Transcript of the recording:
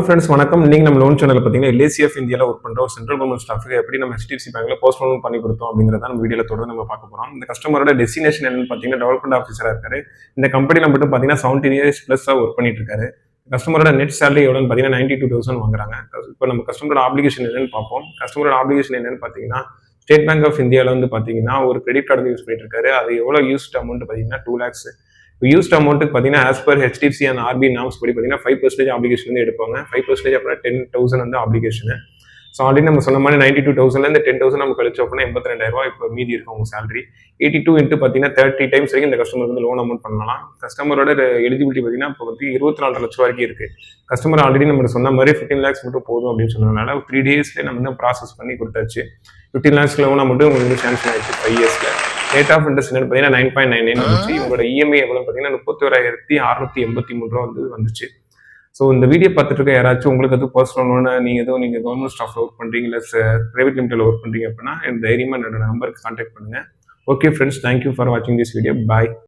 Friends வணக்கம். இன்னைக்கு நம்ம லோன் சேனல் பார்த்தீங்கன்னா LIC இந்தியாவில் ஒர்க் பண்ணுற ஒரு சென்ட்ரல் கவர்மெண்ட் ஸ்டாஃப்க்கு எப்படி நம்ம HDFC பேங்க்ல போஸ்ட் லோன் பண்ணி கொடுத்தோம் அப்படிங்கிறத நம்ம வீடியோவில் தொடர்ந்து நம்ம பார்க்க போகிறோம். இந்த கஸ்டமரோட டெஸ்டினேஷன் என்னன்னு பார்த்தீங்கன்னா டெவலப்மெண்ட் ஆஃபீஸராக இருக்காரு. இந்த கம்பெனியில் மட்டும் பார்த்தீங்கன்னா 17 இயர்ஸ் ப்ளஸ்ஸாக ஒர்க் பண்ணிட்டு இருக்காரு. கஸ்டமரோட நெட் சேலரி எவ்வளோன்னு பார்த்தீங்கன்னா 92,000 வாங்குறாங்க. இப்போ நம்ம கஸ்டமரோட ஆப்ளிகேஷன் என்னன்னு பார்ப்போம். கஸ்டமரோட ஆப்ளிகேஷன் என்னன்னு பார்த்தீங்கன்னா ஸ்டேட் பேங்க் ஆஃப் இந்தியாவில் வந்து பார்த்தீங்கன்னா ஒரு கிரெடிட் கார்டு யூஸ் பண்ணிட்டு இருக்காரு. அது எவ்வளோ யூஸ்ட் அமௌண்ட் பார்த்தீங்கன்னா 2 lakhs. யூஸ்ட் அமௌண்ட்டுக்கு பார்த்தீங்கன்னா as per HDFC and RBI norms படி பார்த்தீங்கன்னா 5% ஆப்ளிகேஷன் வந்து எடுப்பாங்க. 5% அப்படின்னா 10,000 வந்து ஆப்ளிகேஷன். ஸோ ஆல்ரெடி நம்ம சொன்ன மாதிரி 92,000 10,000 நம்ம கழிச்சு அப்படின்னா 82,000 இப்போ மீதி இருக்கும் உங்க சேலரி. 82 இன்ட்டு பார்த்தீங்கன்னா 30 டைம்ஸ் வரைக்கும் இந்த கஸ்டமருக்கு வந்து லோன் அமௌண்ட் பண்ணலாம். கஸ்டமரோட எலிஜிபிலிட்டி பார்த்தீங்கன்னா இப்போ வந்து 24 லட்சம் வரைக்கும் இருக்கு. கஸ்டமர் ஆல்ரெடி நம்ம சொன்ன மாதிரி 15 lakhs மட்டும் போதும் அப்படின்னு சொன்னதுனால 3 daysலேயே நம்ம வந்து ப்ராசஸ் பண்ணி கொடுத்தாச்சு. 15 lakhs லோன் அமௌண்ட் உங்களுக்கு சாங்ஷன் ஆயிடுச்சு 5 yearsல. ரேட் ஆஃப் இன்ட்ரெஸ்ட் என்னன்னு பார்த்தீங்கன்னா 9.99 வந்துச்சு. உங்களோட EMI எவ்வளோ பார்த்தீங்கன்னா 31,683 வந்து வந்துச்சு. ஸோ இந்த வீடியோ பார்த்துட்டு இருக்க யாராச்சும் உங்களுக்கு எதுவும் பர்சனல் லோன் நீங்கள் கவர்மெண்ட் ஸ்டாஃப்ல ஒர்க் பண்ணுறீங்க இல்லை பிரைவேட் லிமிட்டில் ஒர்க் பண்ணுறீங்க அப்படின்னா தைரியமாக என்னோட நம்பருக்கு கான்டாக்ட் பண்ணுங்க. ஓகே ஃப்ரெண்ட்ஸ், தேங்க்யூ ஃபார் வாட்சிங் திஸ் வீடியோ. பாய்.